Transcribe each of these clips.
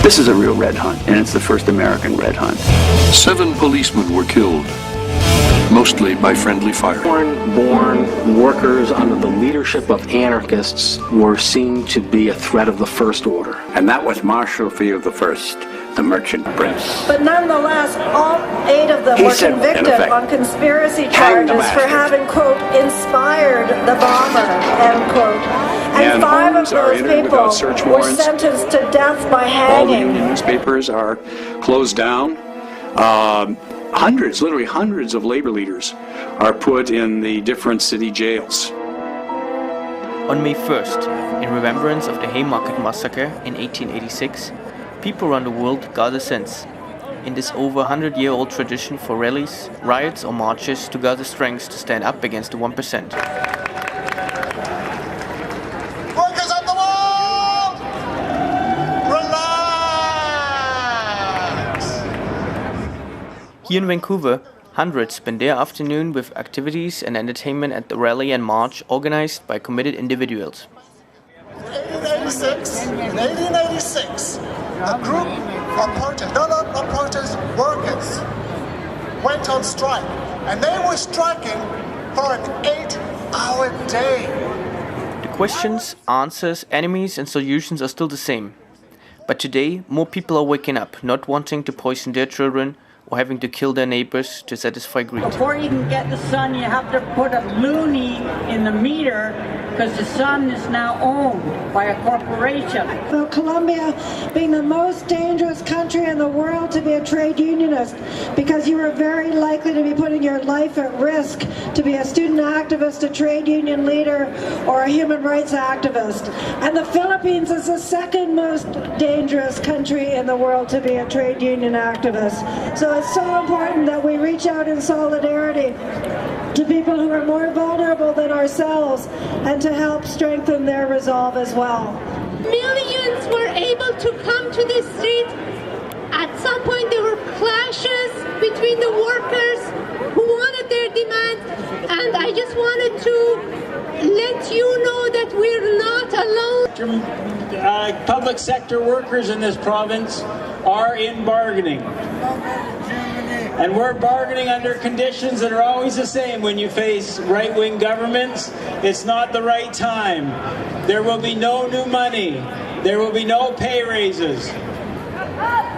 This is a real red hunt, and it's the first American red hunt. 7 policemen were killed, mostly by friendly fire. Foreign-born workers under the leadership of anarchists were seen to be a threat of the first order. And that was Marshall Field I, the merchant prince. But nonetheless, all 8 of them were convicted on conspiracy charges for having, quote, inspired the bomber, end quote. And 5 of those people were sentenced to death by hanging. All the union newspapers are closed down. Hundreds, literally hundreds of labor leaders are put in the different city jails. On May 1st, in remembrance of the Haymarket Massacre in 1886, people around the world got a sense. In this over 100-year-old tradition for rallies, riots or marches to gather strength to stand up against the 1%. Workers of the world! Relax! Here in Vancouver, hundreds spend their afternoon with activities and entertainment at the rally and march organized by committed individuals. In 1886, a group of protest workers went on strike, and they were striking for an 8-hour day. The questions, answers, enemies and solutions are still the same. But today, more people are waking up, not wanting to poison their children or having to kill their neighbors to satisfy greed. Before you can get the sun, you have to put a loonie in the meter, because the sun is now owned by a corporation. So Colombia being the most dangerous country in the world to be a trade unionist, because you are very likely to be putting your life at risk to be a student activist, a trade union leader, or a human rights activist. And the Philippines is the second most dangerous country in the world to be a trade union activist. So it's so important that we reach out in solidarity to people who are more vulnerable than ourselves and to help strengthen their resolve as well. Millions were able to come to the street. At some point there were clashes between the workers who wanted their demands, and I just wanted to let you know that we're not alone. Public sector workers in this province are in bargaining. And we're bargaining under conditions that are always the same when you face right-wing governments. It's not the right time. There will be no new money. There will be no pay raises.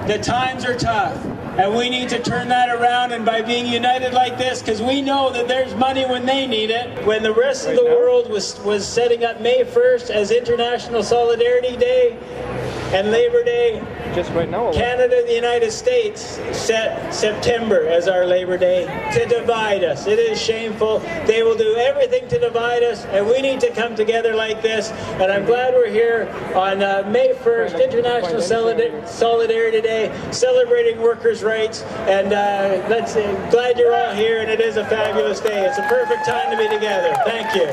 The times are tough, and we need to turn that around, and by being united like this, because we know that there's money when they need it. When the rest of the world was setting up May 1st as International Solidarity Day and Labor Day, just right now, Canada and the United States set September as our Labor Day to divide us. It is shameful. They will do everything to divide us, and we need to come together like this. And I'm glad we're here on May 1st, International Solidarity Day, celebrating workers' rights. And glad you're all here, and it is a fabulous day. It's a perfect time to be together. Thank you.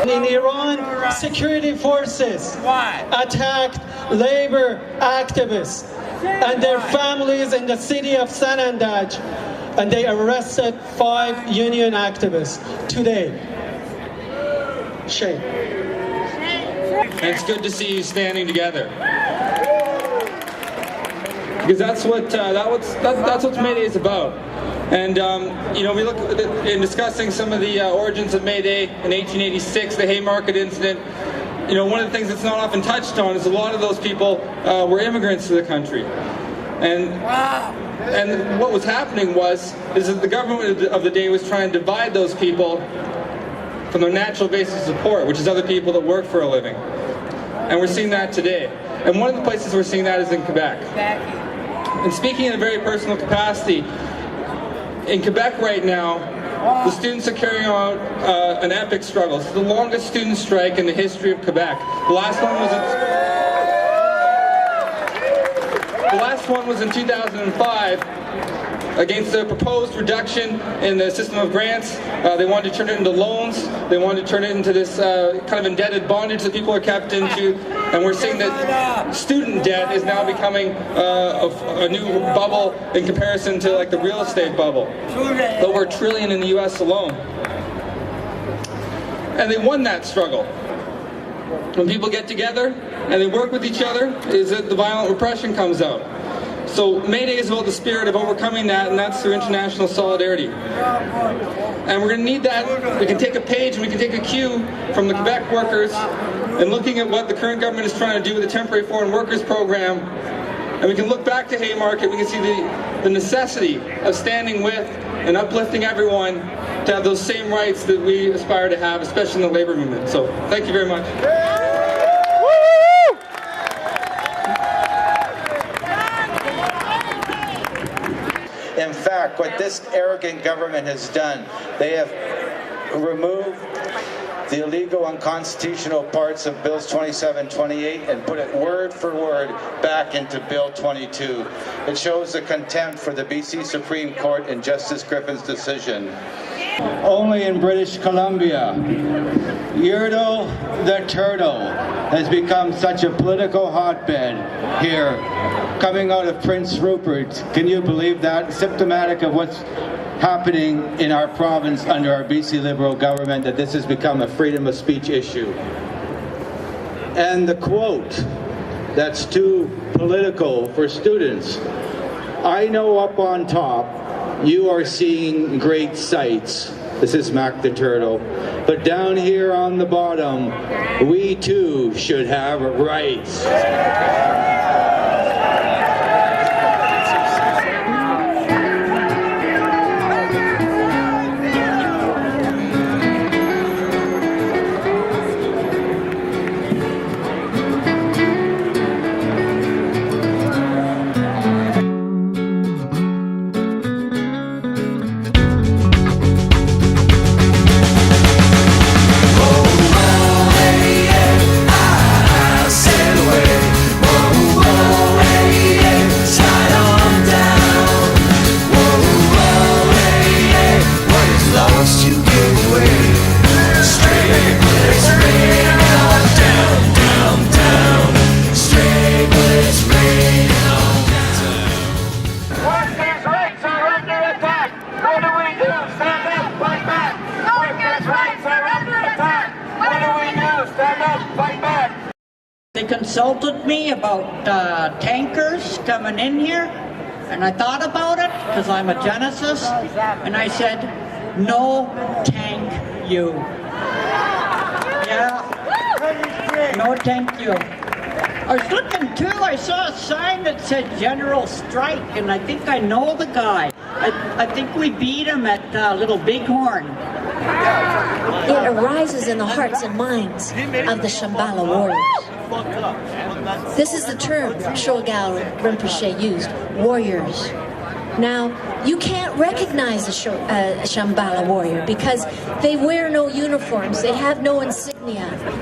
In Iran, security forces attacked labor activists and their families in the city of San Andaj, and they arrested 5 union activists today. Shame. It's good to see you standing together, because that's what Mayday is about. And we look in discussing some of the origins of Mayday in 1886, the Haymarket incident. One of the things that's not often touched on is a lot of those people were immigrants to the country, and what was happening is that the government of the day was trying to divide those people from their natural basis of support, which is other people that work for a living. And we're seeing that today. And one of the places we're seeing that is in Quebec. And speaking in a very personal capacity, in Quebec right now, the students are carrying out an epic struggle. It's the longest student strike in the history of Quebec. The last one was in 2005 against the proposed reduction in the system of grants. They wanted to turn it into loans. They wanted to turn it into this kind of indebted bondage that people are kept into. And we're seeing that student debt is now becoming a new bubble in comparison to like the real estate bubble. Over $1 trillion in the US alone. And they won that struggle. when people get together and they work with each other is that the violent repression comes out. So Mayday is about the spirit of overcoming that, and that's through international solidarity. And we're going to need that. We can take a page and we can take a cue from the Quebec workers and looking at what the current government is trying to do with the Temporary Foreign Workers Program. And we can look back to Haymarket, we can see the necessity of standing with and uplifting everyone to have those same rights that we aspire to have, especially in the labor movement. So thank you very much. In fact, what this arrogant government has done, they have removed the illegal unconstitutional parts of Bills 27, 28 and put it word for word back into Bill 22. It shows the contempt for the BC Supreme Court and Justice Griffin's decision. Only in British Columbia, Yertle the turtle has become such a political hotbed here, coming out of Prince Rupert. Can you believe that? Symptomatic of what's happening in our province under our BC Liberal government, that this has become a freedom of speech issue. And the quote that's too political for students. I know up on top you are seeing great sights. This is Mac the Turtle. But down here on the bottom, we too should have rights. They consulted me about tankers coming in here, and I thought about it because I'm a Genesis, and I said, no tank you. Yeah, no thank you. I was looking too, I saw a sign that said General Strike, and I think I know the guy. I think we beat him at Little Bighorn. It arises in the hearts and minds of the Shambhala warriors. This is the term Shogal Rinpoche used, warriors. Now, you can't recognize a Shambhala warrior because they wear no uniforms, they have no insignia.